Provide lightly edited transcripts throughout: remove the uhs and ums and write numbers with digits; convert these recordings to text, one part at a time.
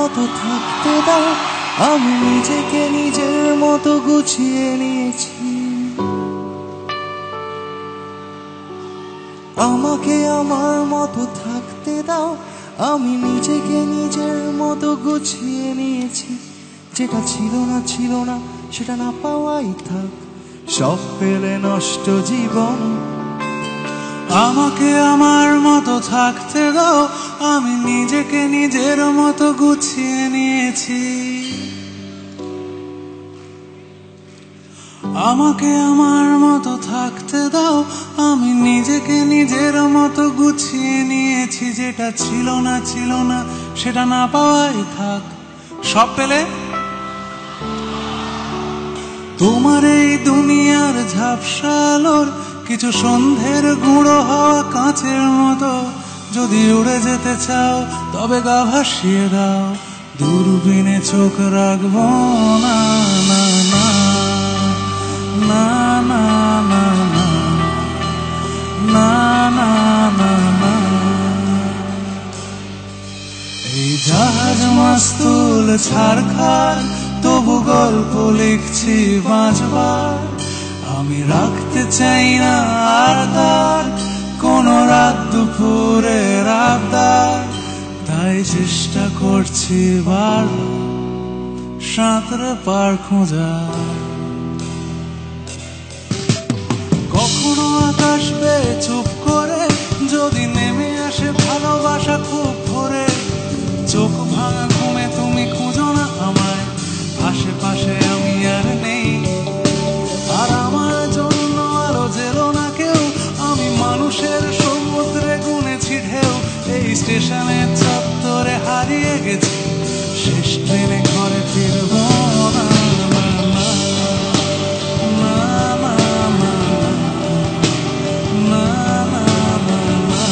মতো থাকতে দাও, আমি নিজেকে নিজের মতো গুছিয়ে নিয়েছি। আমাকে আমার মতো থাকতে দাও, আমি নিজেকে নিজের মতো গুছিয়ে নিয়েছি। যেটা ছিল না সেটা না পাওয়াই থাক, সব পেলে নষ্ট জীবন। আমাকে আমার মতো থাকতে দাও, আমি নিজেকে নিজের মতো গুছিয়ে নিয়েছি। আমাকে আমার মতো থাকতে দাও, আমি নিজেকে নিজের মতো গুছিয়ে নিয়েছি। যেটা ছিল না সেটা না পাওয়াই থাক, সব পেলে তোমার এই দুনিয়ার ঝাপসা আলোর কিছু সন্ধ্যের গুঁড়ো হওয়া কাঁচের মতো। যদি উড়ে যেতে চাও তবে গা ভাসিয়ে দাও, দূরবীনে চোখ রাখবো না না না না না না না না না না। এই জাহাজ মাস্তুল ছারখার, তবু গল্প লিখছি বাঁচবার। আমি রাখতে চাই না আর তার কোন রাত দুপুরের আবদার, তাই চেষ্টা করছি বার সাঁতরে পার খোঁজার। কখনো আকাশ বেয়ে চুপ করে যদি নেমে আসে ভালোবাসা খুব ভোরে, চোখ ভাঙা ঘুমে তুমি খুঁজো না আমায়, আশেপাশে আমি আর নেই। আর আমার জন্য আলো জেলো না কেউ, আমি মানুষের সমুদ্রে গুনেছি ঢেউ। এই স্টেশনের চত্বরে হারিয়ে গেছি, শেষ ট্রেনে ঘরে ফিরব না না না না না না না।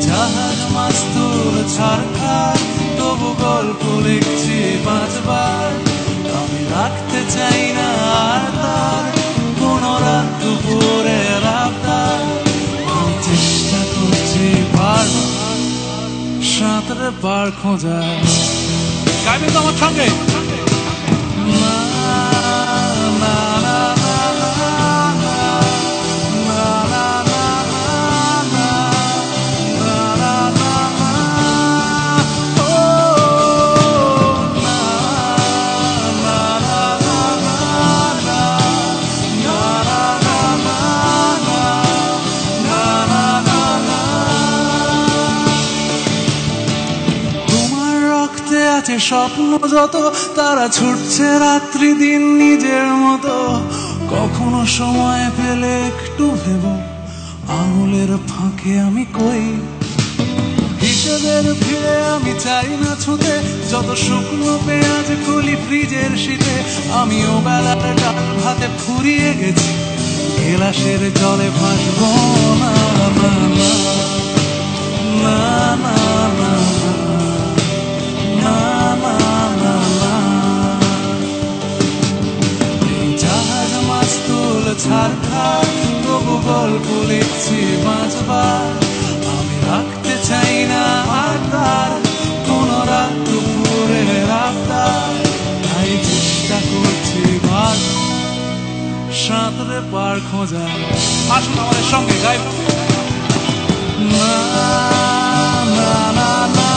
জাহাজ মাস্তুল ছারখার, তবু গল্প লিখছি বাঁচবার। আমি রাখতে চাই না আর তার কোন রাত দুপুরের আবদার, আমি চেষ্টা করছি বারবার সাঁতরে পার খোঁজার। গাইবেন তো আমার সঙ্গে? না না না না স্বপ্ন যত, তারা ছুটছে রাত্রি দিন নিজের মতো। কখনো সময় পেলে একটু ভেবো, আঙুলের ফাঁকে আমি কই হিসেবের ভিড়ে আমি চাই না ছুঁতে। যত শুকনো পেঁয়াজ খুলি ফ্রিজের শীতে, আমিও বেলার ডাল ভাতে ফুরিয়ে গেছি, গেলাসের জলে ভাসবো না না না না না না না না না। এই জাহাজ মাস্তুল ছারখার, তবু গল্প লিখছি বাঁচবার। আমি রাখতে চাই না আর তার কোন রাত দুপুরের আবদার, তাই চেষ্টা করছি বার সাঁতরে পার খোঁজার। আসুন আমাদের সঙ্গে গাইব না না না না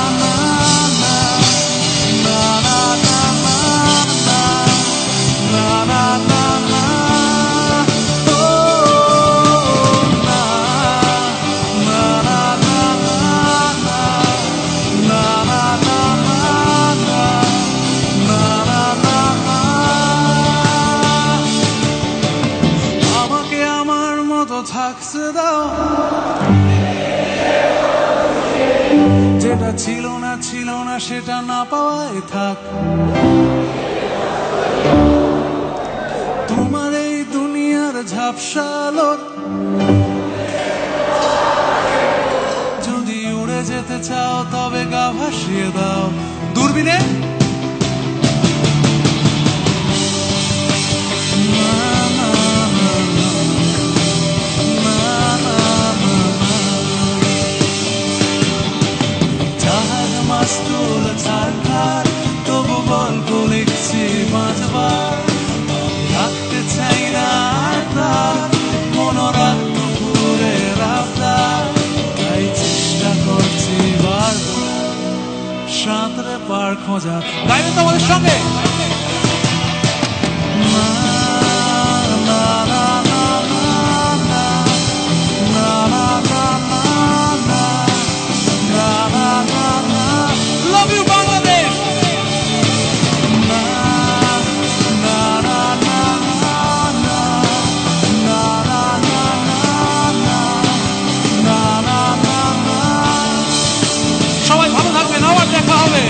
থাকতে দাও, যেটা ছিল না সেটা না পাওয়াই থাক। তোমার এই দুনিয়ার ঝাপসা আলোর যদি উড়ে যেতে চাও তবে গা ভাসিয়ে দাও, দূরবীনে খোঁজার খোঁজা গাইবেন তো আমাদের সঙ্গে Love you, Bangladesh! সবাই ভালো থাকবেন, আবার দেখা হবে।